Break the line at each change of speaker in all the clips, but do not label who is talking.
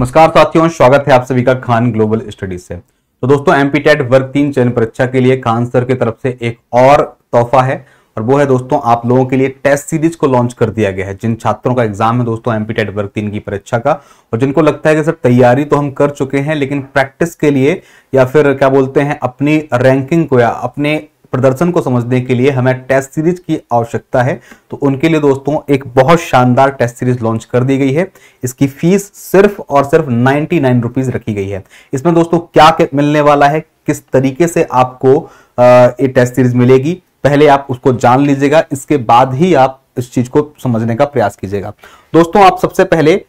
नमस्कार साथियों, स्वागत है आप सभी का खान ग्लोबल स्टडीज से। तो दोस्तों, एमपीटेट वर्ग 3 चयन परीक्षा के लिए खान सर की तरफ से एक और तोहफा है और वो है दोस्तों, आप लोगों के लिए टेस्ट सीरीज को लॉन्च कर दिया गया है। जिन छात्रों का एग्जाम है दोस्तों एमपीटेट वर्ग 3 की परीक्षा का, और जिनको लगता है कि सर तैयारी तो हम कर चुके हैं लेकिन प्रैक्टिस के लिए या फिर क्या बोलते हैं अपनी रैंकिंग को या अपने प्रदर्शन को समझने के लिए हमें टेस्ट सीरीज की आवश्यकता है, तो उनके लिए दोस्तों एक बहुत शानदार टेस्ट सीरीज लॉन्च कर दी गई है। इसकी फीस सिर्फ और सिर्फ 99 रुपीज रखी गई है। इसमें दोस्तों क्या मिलने वाला है, किस तरीके से आपको ये टेस्ट सीरीज मिलेगी, पहले आप उसको जान लीजिएगा, इसके बाद ही आप इस चीज को समझने का प्रयास कीजिएगा। दोस्तों, आप सबसे पहले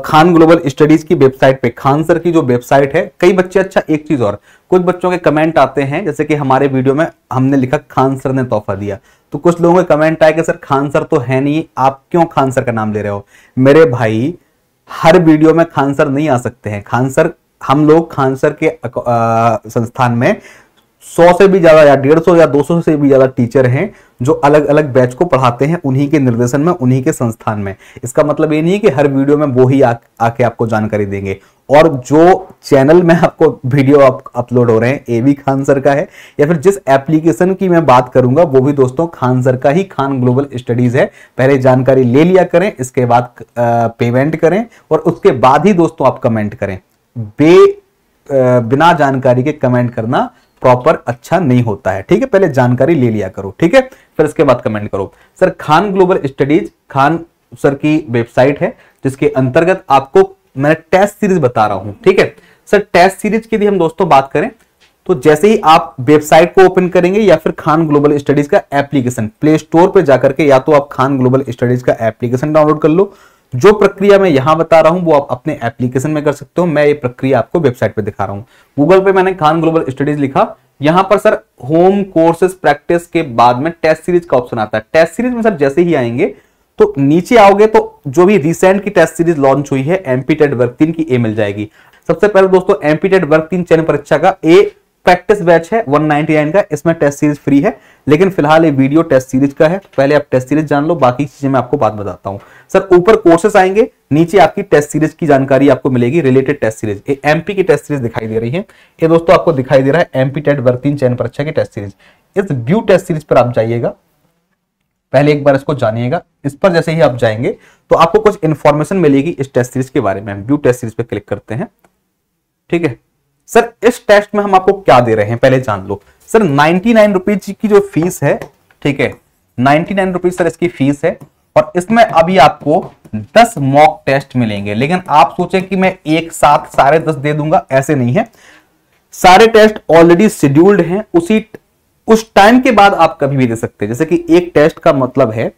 खान ग्लोबल स्टडीज की वेबसाइट पे, खान सर की जो वेबसाइट है, कई बच्चे, अच्छा एक चीज और, कुछ बच्चों के कमेंट आते हैं, जैसे कि हमारे वीडियो में हमने लिखा खान सर ने तोहफा दिया, तो कुछ लोगों के कमेंट आए कि सर खान सर तो है नहीं, आप क्यों खान सर का नाम ले रहे हो। मेरे भाई, हर वीडियो में खान सर नहीं आ सकते हैं। खान सर, हम लोग खान सर के संस्थान में 100 से भी ज्यादा या 150 या 200 से भी ज्यादा टीचर हैं जो अलग अलग बैच को पढ़ाते हैं, उन्हीं के निर्देशन में, उन्हीं के संस्थान में। इसका मतलब ये नहीं है कि हर वीडियो में वो ही आके आपको जानकारी देंगे। और जो चैनल में आपको वीडियो अपलोड हो रहे हैं, ये भी खान सर का है, या फिर जिस एप्लीकेशन की मैं बात करूंगा वो भी दोस्तों खान सर का ही, खान ग्लोबल स्टडीज है। पहले जानकारी ले लिया करें, इसके बाद पेमेंट करें और उसके बाद ही दोस्तों आप कमेंट करें। बिना जानकारी के कमेंट करना प्रॉपर अच्छा नहीं होता है, ठीक है। पहले जानकारी ले लिया करो, ठीक है, फिर इसके बाद कमेंट करो। Sir Khan global studies Khan sir की वेबसाइट है, जिसके अंतर्गत आपको मैं टेस्ट सीरीज बता रहा हूं, ठीक है। सर टेस्ट सीरीज की यदि हम दोस्तों बात करें तो जैसे ही आप वेबसाइट को ओपन करेंगे या फिर खान ग्लोबल स्टडीज का एप्लीकेशन प्ले स्टोर पे जाकर के, या तो आप खान ग्लोबल स्टडीज का एप्लीकेशन डाउनलोड कर लो। जो प्रक्रिया मैं यहां बता रहा हूं वो आप अपने एप्लीकेशन में कर सकते हो। मैं ये प्रक्रिया आपको वेबसाइट पे दिखा रहा हूं। गूगल पे मैंने खान ग्लोबल स्टडीज लिखा, यहां पर सर होम कोर्सेज प्रैक्टिस के बाद में टेस्ट सीरीज का ऑप्शन आता है। टेस्ट सीरीज में सर जैसे ही आएंगे तो नीचे आओगे तो जो भी रिसेंट की टेस्ट सीरीज लॉन्च हुई है एमपीटेट वर्ग 3 की, ए मिल जाएगी। सबसे पहले दोस्तों एमपीटेट वर्ग 3 चयन परीक्षा का ए प्रैक्टिस बैच है 199 का, इसमें टेस्ट सीरीज फ्री है, लेकिन फिलहाल ये वीडियो टेस्ट सीरीज का है। पहले आप टेस्ट सीरीज जान लो, बाकी चीजें मैं आपको बात बताता हूं। सर ऊपर कोर्सेस आएंगे, नीचे आपकी टेस्ट सीरीज की जानकारी आपको मिलेगी, रिलेटेड टेस्ट सीरीज। ये एमपी की टेस्ट सीरीज दिखाई दे रही है, ये दोस्तों आपको दिखाई दे रहा है एमपीटेट वर्ग 3 चयन परीक्षा की टेस्ट सीरीज। इस व्यू टेस्ट सीरीज पर आप जाइएगा, पहले एक बार इसको जानिएगा। इस पर जैसे ही आप जाएंगे तो आपको कुछ इंफॉर्मेशन मिलेगी इस टेस्ट सीरीज के बारे में। व्यू टेस्ट सीरीज पे क्लिक करते हैं, ठीक है। सर इस टेस्ट में हम आपको क्या दे रहे हैं पहले जान लो। सर 99 रुपीज की जो फीस है, ठीक है, 99 रुपीज सर इसकी फीस है, और इसमें अभी आपको 10 मॉक टेस्ट मिलेंगे। लेकिन आप सोचें कि मैं एक साथ सारे 10 दे दूंगा, ऐसे नहीं है। सारे टेस्ट ऑलरेडी शेड्यूल्ड हैं, उस टाइम के बाद आप कभी भी दे सकते हैं। जैसे कि एक टेस्ट का मतलब है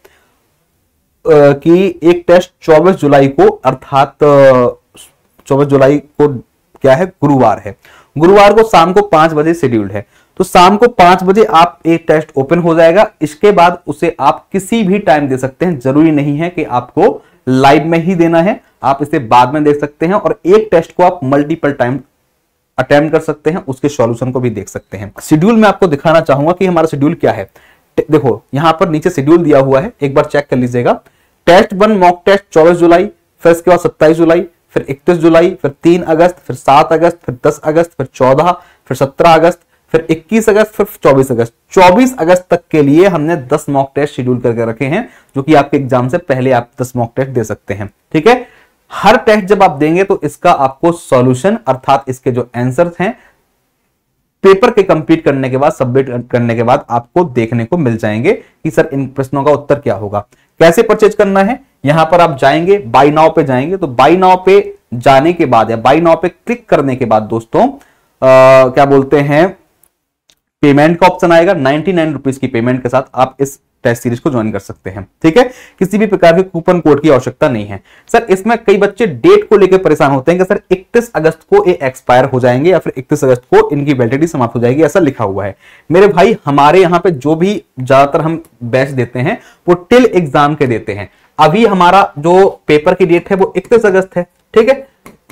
कि एक टेस्ट 24 जुलाई को, अर्थात 24 जुलाई को क्या है, गुरुवार है, गुरुवार को शाम को 5 बजे शेड्यूल्ड है, तो शाम को 5 बजे आप एक टेस्ट ओपन हो जाएगा। इसके बाद उसे आप किसी भी टाइम दे सकते हैं, जरूरी नहीं है कि आपको लाइव में ही देना है, आप इसे बाद में देख सकते हैं। और एक टेस्ट को आप मल्टीपल टाइम अटेम्प्ट कर सकते हैं, उसके सॉल्यूशन को भी देख सकते हैं। शेड्यूल में आपको दिखाना चाहूंगा कि हमारा शेड्यूल क्या है। देखो यहां पर नीचे शेड्यूल दिया हुआ है, एक बार चेक कर लीजिएगा। टेस्ट 1 मॉक टेस्ट 24 जुलाई, फिर इसके बाद 27 जुलाई, फिर 31 जुलाई, फिर 3 अगस्त, फिर 7 अगस्त, फिर 10 अगस्त, फिर 14, फिर 17 अगस्त, फिर 21 अगस्त, फिर 24 अगस्त। 24 अगस्त तक के लिए हमने 10 मॉक टेस्ट शेड्यूल करके रखे हैं, जो कि आपके एग्जाम से पहले आप 10 मॉक टेस्ट दे सकते हैं, ठीक है। हर टेस्ट जब आप देंगे तो इसका आपको सॉल्यूशन, अर्थात इसके जो आंसर्स हैं, पेपर के कंप्लीट करने के बाद, सबमिट करने के बाद आपको देखने को मिल जाएंगे कि सर इन प्रश्नों का उत्तर क्या होगा। कैसे परचेज करना है, यहां पर आप जाएंगे, बाय नाउ पे जाएंगे, तो बाय नाउ पे जाने के बाद या बाय नाउ पे क्लिक करने के बाद दोस्तों क्या बोलते हैं, पेमेंट का ऑप्शन आएगा। 99 रुपीज की पेमेंट के साथ आप इस टेस्ट सीरीज को ज्वाइन कर सकते हैं, ठीक है। किसी भी प्रकार के कूपन कोड की आवश्यकता नहीं है। सर इसमें कई बच्चे डेट को लेकर परेशान होते हैं कि सर 31 अगस्त को ये एक्सपायर हो जाएंगे या फिर 31 अगस्त को इनकी वैलिडिटी समाप्त हो जाएगी, ऐसा लिखा हुआ है। मेरे भाई, हमारे यहाँ पे जो भी ज्यादातर हम बैच देते हैं वो टिल एग्जाम के देते हैं। अभी हमारा जो पेपर की डेट है वो 31 अगस्त है, ठीक है।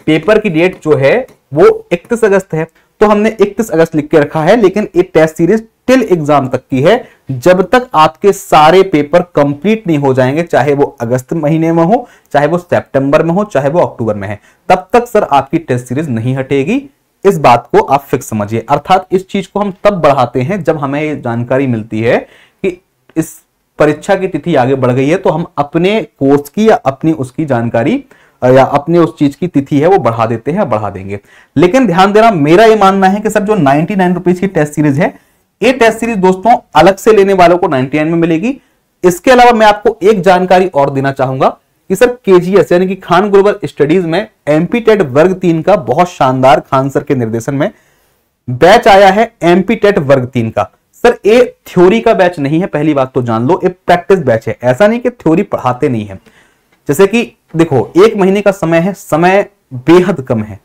पेपर की डेट जो है वो 31 अगस्त है, तो हमने 31 अगस्त लिख के रखा है, लेकिन ये टेस्ट सीरीज टिल एग्जाम तक की है, जब तक आपके सारे पेपर कंप्लीट नहीं हो जाएंगे, चाहे वो अगस्त महीने में हो, चाहे वो सितंबर में हो, चाहे वो अक्टूबर में है, तब तक सर आपकी टेस्ट सीरीज नहीं हटेगी। इस बात को आप फिक्स समझिए। अर्थात इस चीज को हम तब बढ़ाते हैं जब हमें ये जानकारी मिलती है कि इस परीक्षा की तिथि आगे बढ़ गई है, तो हम अपने कोर्स की या अपनी उसकी जानकारी या अपने उस चीज की तिथि है वो बढ़ा देते हैं, बढ़ा देंगे। लेकिन ध्यान देना, मेरा ये मानना है कि सर जो 99 रुपीज की टेस्ट सीरीज है, ये टेस्ट सीरीज दोस्तों अलग से लेने वालों को 99 में मिलेगी। इसके अलावा मैं आपको एक जानकारी और देना चाहूंगा कि सर केजीएस यानी कि खान ग्लोबल स्टडीज में एमपी टेट वर्ग 3 का बहुत शानदार खान सर के निर्देशन में बैच आया है। एमपी टेट वर्ग 3 का सर ये थ्योरी का बैच नहीं है, पहली बात तो जान लो, ये प्रैक्टिस बैच है। ऐसा नहीं कि थ्योरी पढ़ाते नहीं है। जैसे कि देखो, 1 महीने का समय है, समय बेहद कम है।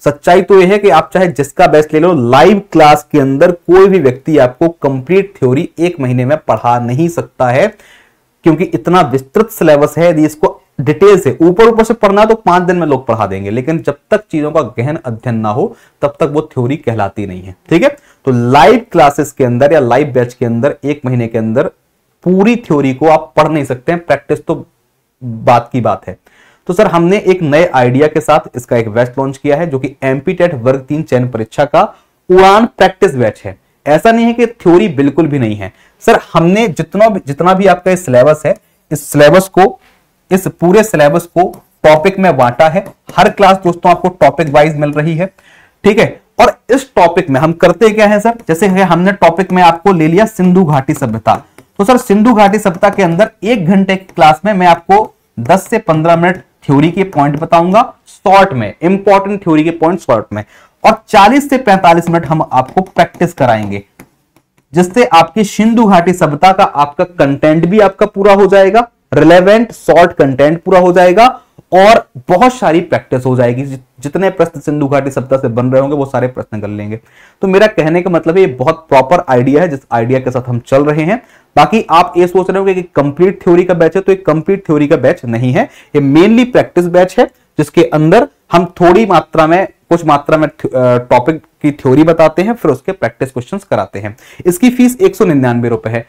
सच्चाई तो यह है कि आप चाहे जिसका बैच ले लो, लाइव क्लास के अंदर कोई भी व्यक्ति आपको कंप्लीट थ्योरी 1 महीने में पढ़ा नहीं सकता है, क्योंकि इतना विस्तृत सिलेबस है। यदि इसको डिटेल से ऊपर से पढ़ना तो 5 दिन में लोग पढ़ा देंगे, लेकिन जब तक चीजों का गहन अध्ययन ना हो तब तक वो थ्योरी कहलाती नहीं है। ठीक है, तो लाइव क्लासेस के अंदर या लाइव बैच के अंदर 1 महीने के अंदर पूरी थ्योरी को आप पढ़ नहीं सकते हैं, प्रैक्टिस तो बात की बात है। तो सर हमने एक नए आइडिया के साथ इसका एक बैच लॉन्च किया है, जो कि एमपी टेट वर्ग 3 चयन परीक्षा का उड़ान प्रैक्टिस बैच है। ऐसा नहीं है कि थ्योरी बिल्कुल भी नहीं है सर, हमने जितना भी आपका इस सिलेबस है, इस पूरे सिलेबस को टॉपिक में बांटा है। हर क्लास दोस्तों आपको टॉपिक वाइज मिल रही है। ठीक है, और इस टॉपिक में हम करते क्या है सर, जैसे हमने टॉपिक में आपको ले लिया सिंधु घाटी सभ्यता, तो सर सिंधु घाटी सभ्यता के अंदर 1 घंटे की क्लास में मैं आपको 10 से 15 मिनट थ्योरी के पॉइंट बताऊंगा शॉर्ट में, इंपॉर्टेंट थ्योरी के पॉइंट शॉर्ट में, और 40 से 45 मिनट हम आपको प्रैक्टिस कराएंगे, जिससे आपकी सिंधु घाटी सभ्यता का आपका कंटेंट भी आपका पूरा हो जाएगा, रिलेवेंट शॉर्ट कंटेंट पूरा हो जाएगा, और बहुत सारी प्रैक्टिस हो जाएगी। जितने प्रश्न सिंधु घाटी सभ्यता से बन रहे होंगे वो सारे प्रश्न कर लेंगे। तो मेरा कहने का मतलब है ये बहुत प्रॉपर आइडिया है, जिस आइडिया के साथ हम चल रहे हैं। बाकी आप ये सोच रहे होंगे कि कंप्लीट थ्योरी का बैच है, तो एक कंप्लीट थ्योरी का बैच नहीं है, ये मेनली प्रैक्टिस बैच है, जिसके अंदर हम थोड़ी मात्रा में, कुछ मात्रा में टॉपिक की थ्योरी बताते हैं, फिर उसके प्रैक्टिस क्वेश्चंस कराते हैं। इसकी फीस 199 रुपए है।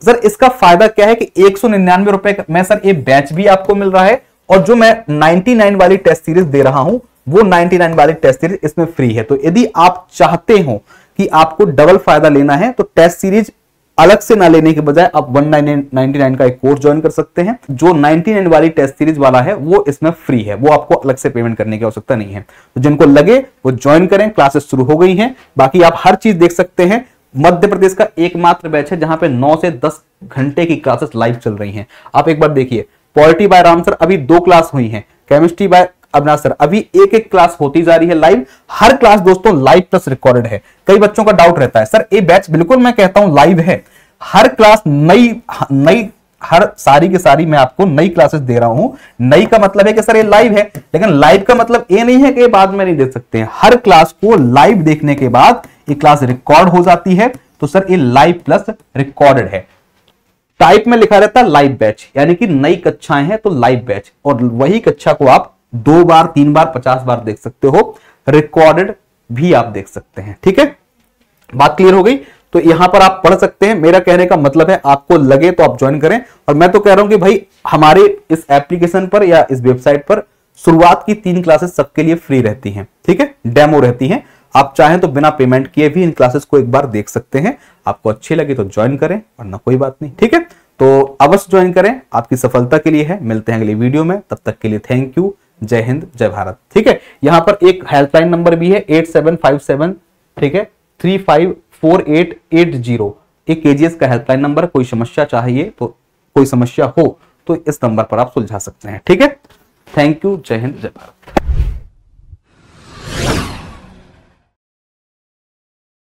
सर इसका फायदा क्या है कि 199 रुपए में सर ये बैच भी आपको मिल रहा है, और जो मैं 99 वाली टेस्ट सीरीज दे रहा हूं वो 99 वाली टेस्ट सीरीज इसमें फ्री है। तो यदि आप चाहते हो कि आपको डबल फायदा लेना है, तो टेस्ट सीरीज अलग से ना लेने के बजाय आप 199 का एक कोर्स ज्वाइन कर सकते हैं। जो 99 वाली टेस्ट सीरीज वाला है वो इसमें फ्री है, वो आपको अलग से पेमेंट करने की आवश्यकता नहीं है। तो जिनको लगे वो ज्वाइन करें, क्लासेस शुरू हो गई हैं। बाकी आप हर चीज देख सकते हैं। मध्य प्रदेश का एकमात्र बैच है जहां पे 9 से 10 घंटे की क्लासेस लाइव चल रही हैं। आप एक बार देखिए, पॉलिटी बाय राम सर अभी 2 क्लास हुई हैं, केमिस्ट्री बाय अविनाश सर अभी एक क्लास होती जा रही है लाइव। हर क्लास दोस्तों लाइव प्लस रिकॉर्डेड है। कई बच्चों का डाउट रहता है सर ये बैच, बिल्कुल मैं कहता हूं लाइव है। हर क्लास नई हर सारी की सारी मैं आपको नई क्लासेस दे रहा हूं। नई का मतलब है कि सर ये लाइव है, लेकिन लाइव का मतलब ये नहीं है कि बाद में नहीं देख सकते हैं। हर क्लास को लाइव देखने के बाद ये क्लास रिकॉर्ड हो जाती है, तो सर ये लाइव प्लस रिकॉर्डेड है। टाइप में लिखा रहता है लाइव बैच, यानी कि नई कक्षाएं हैं तो लाइव बैच, और वही कक्षा को आप 2 बार 3 बार 50 बार देख सकते हो, रिकॉर्डेड भी आप देख सकते हैं। ठीक है, बात क्लियर हो गई। तो यहां पर आप पढ़ सकते हैं। मेरा कहने का मतलब है आपको लगे तो आप ज्वाइन करें, और मैं तो कह रहा हूं कि भाई हमारे इस एप्लीकेशन पर या इस वेबसाइट पर शुरुआत की 3 क्लासेस सबके लिए फ्री रहती हैं। ठीक है, डेमो रहती हैं। आप चाहें तो बिना पेमेंट किए भी इन क्लासेस को एक बार देख सकते हैं। आपको अच्छी लगी तो ज्वाइन करें, वरना कोई बात नहीं। ठीक है, तो अवश्य ज्वाइन करें, आपकी सफलता के लिए है। मिलते हैं अगली वीडियो में, तब तक के लिए थैंक यू। जय हिंद, जय भारत। ठीक है, यहां पर एक हेल्पलाइन नंबर भी है 8757, ठीक है, 354880। एक केजीएस का हेल्पलाइन नंबर। कोई समस्या चाहिए तो, कोई समस्या हो तो इस नंबर पर आप सुलझा सकते हैं। ठीक है, थैंक यू। जय हिंद, जय भारत।